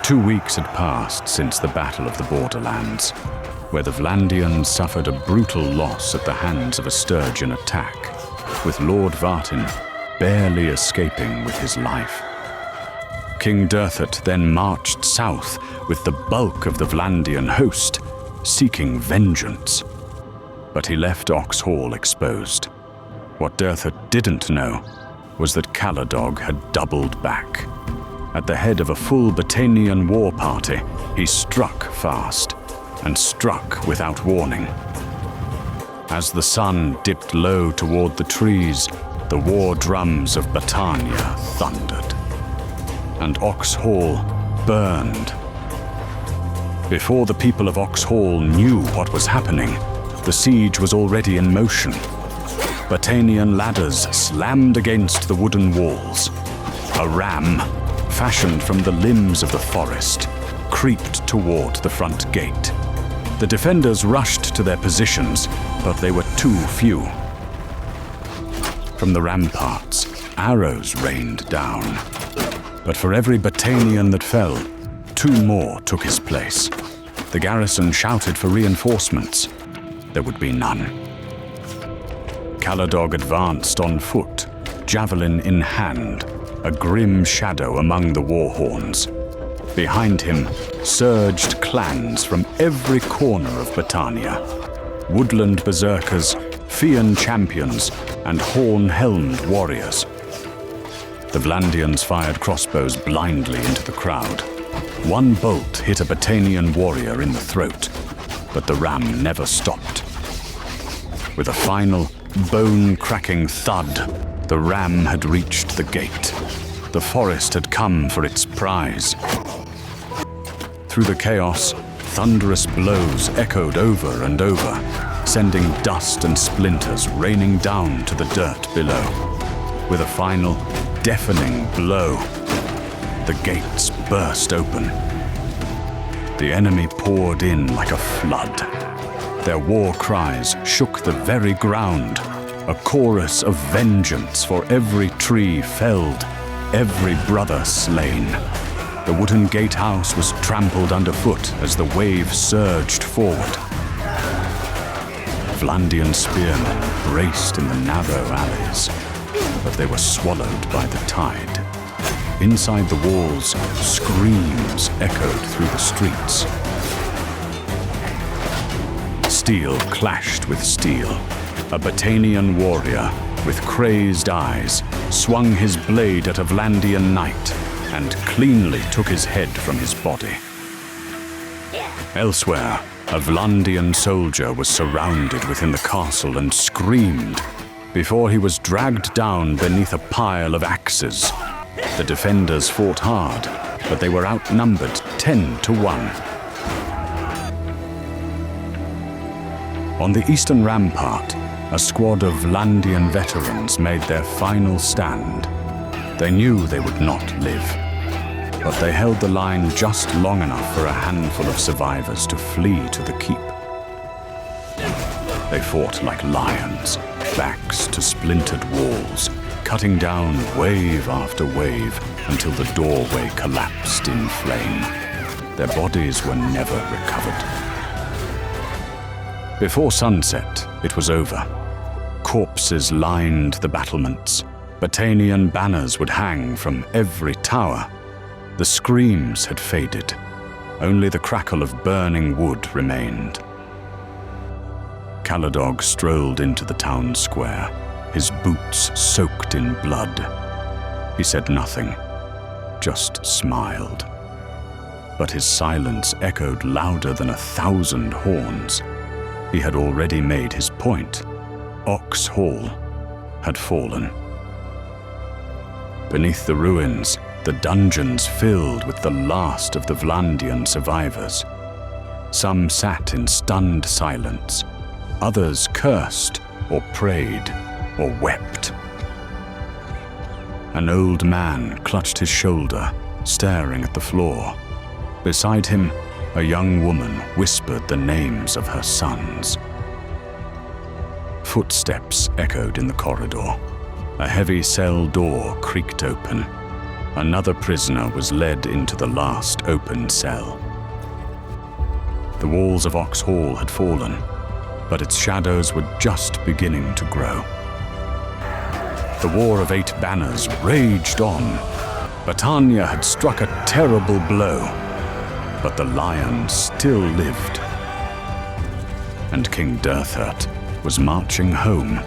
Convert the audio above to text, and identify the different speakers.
Speaker 1: 2 weeks had passed since the Battle of the Borderlands, where the Vlandians suffered a brutal loss at the hands of a Sturgeon attack, with Lord Vartin barely escaping with his life. King Durthat then marched south with the bulk of the Vlandian host, seeking vengeance. But he left Oxh Hall exposed. What Durthat didn't know was that Caladog had doubled back. At the head of a full Battanian war party, he struck fast and struck without warning. As the sun dipped low toward the trees, the war drums of Battania thundered, and Oxh Hall burned. Before the people of Oxh Hall knew what was happening, the siege was already in motion. Battanian ladders slammed against the wooden walls. A ram, fashioned from the limbs of the forest, creeped toward the front gate. The defenders rushed to their positions, but they were too few. From the ramparts, arrows rained down. But for every Battanian that fell, 2 more took his place. The garrison shouted for reinforcements. There would be none. Caladog advanced on foot, javelin in hand, a grim shadow among the war horns. Behind him surged clans from every corner of Battania. Woodland berserkers, Fian champions, and horn-helmed warriors. The Vlandians fired crossbows blindly into the crowd. 1 bolt hit a Battanian warrior in the throat, but the ram never stopped. With a final, bone-cracking thud, the ram had reached the gate. The forest had come for its prize. Through the chaos, thunderous blows echoed over and over, sending dust and splinters raining down to the dirt below. With a final, deafening blow, the gates burst open. The enemy poured in like a flood. Their war cries shook the very ground, a chorus of vengeance for every tree felled, every brother slain. The wooden gatehouse was trampled underfoot as the wave surged forward. Vlandian spearmen braced in the narrow alleys, but they were swallowed by the tide. Inside the walls, screams echoed through the streets. Steel clashed with steel. A Battanian warrior with crazed eyes swung his blade at a Vlandian knight and cleanly took his head from his body. Elsewhere, a Vlandian soldier was surrounded within the castle and screamed before he was dragged down beneath a pile of axes. The defenders fought hard, but they were outnumbered 10 to 1. On the eastern rampart, a squad of Vlandian veterans made their final stand. They knew they would not live, but they held the line just long enough for a handful of survivors to flee to the keep. They fought like lions, backs to splintered walls, cutting down wave after wave until the doorway collapsed in flame. Their bodies were never recovered. Before sunset, it was over. Corpses lined the battlements. Battanian banners would hang from every tower. The screams had faded. Only the crackle of burning wood remained. Caladog strolled into the town square, his boots soaked in blood. He said nothing, just smiled. But his silence echoed louder than 1,000 horns. He had already made his point. Oxh Hall had fallen. Beneath the ruins, the dungeons filled with the last of the Vlandian survivors. Some sat in stunned silence. Others cursed or prayed or wept. An old man clutched his shoulder, staring at the floor. Beside him, a young woman whispered the names of her sons. Footsteps echoed in the corridor. A heavy cell door creaked open. Another prisoner was led into the last open cell. The walls of Oxh Hall had fallen, but its shadows were just beginning to grow. The War of 8 Banners raged on. Battania had struck a terrible blow, but the lion still lived. And King Dirthurt was marching home